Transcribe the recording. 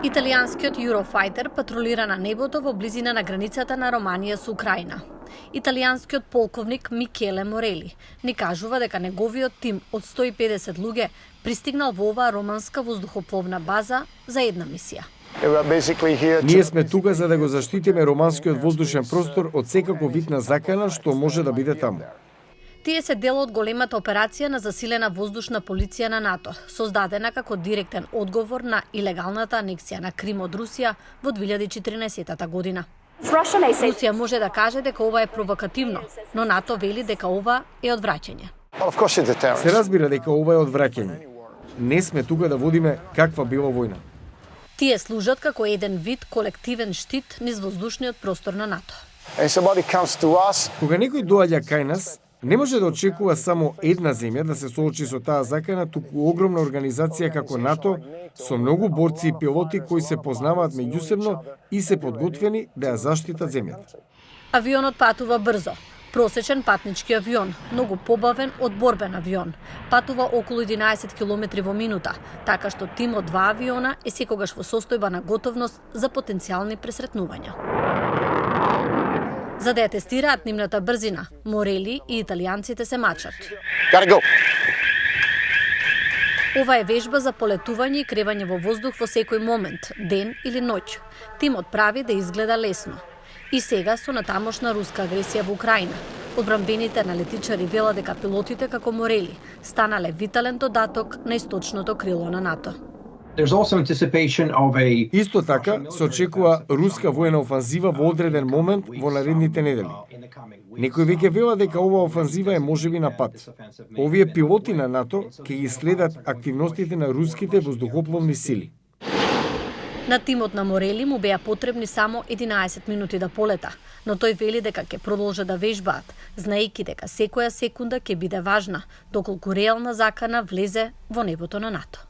Италијанскиот Eurofighter патрулира на небото во близина на границата на Романија со Украина. Италијанскиот полковник Микеле Морели ни кажува дека неговиот тим од 150 луѓе пристигнал во оваа романска воздухопловна база за една мисија. Ние сме тука за да го заштитиме романскиот воздушен простор од секако вид на закана што може да биде таму. Тие се дел од големата операција на засилена воздушна полиција на НАТО, создадена како директен одговор на илегалната анексија на Крим од Русија во 2014 година. Русија може да каже дека ова е провокативно, но НАТО вели дека ова е одвраќање. Се разбира дека ова е одвраќање. Не сме тука да водиме каква била војна. Тие служат како еден вид колективен штит низ воздушниот простор на НАТО. Кога некој доаѓа кај нас, не може да очекува само една земја да се соочи со таа закана, туку огромна организација како НАТО со многу борци и пилоти кои се познаваат меѓусебно и се подготвени да ја заштитат земјата. Авионот патува брзо. Просечен патнички авион, многу побавен од борбен авион. Патува околу 11 км во минута, така што тим од 2 авиона е секогаш во состојба на готовност за потенцијални пресретнувања. За да ја тестираат нивната брзина, Морели и италијанците се мачат. Ова е вежба за полетување и кревање во воздух во секој момент, ден или ноќ. Тимот прави да изгледа лесно. И сега со натамошна руска агресија во Украина, одбранбените аналитичари велат дека пилотите како Морели станале витален додаток на источното крило на НАТО. Исто така се очекува руска воена офанзива во одреден момент во наредните недели. Некои веќе велат дека оваа офанзива е можеби на пат. Овие пилоти на НАТО ќе ги следат активностите на руските воздухопловни сили. На тимот на Морели му беа потребни само 11 минути да полета, но тој вели дека ќе продолжа да вежбаат, знаејќи дека секоја секунда ќе биде важна, доколку реална закана влезе во небото на НАТО.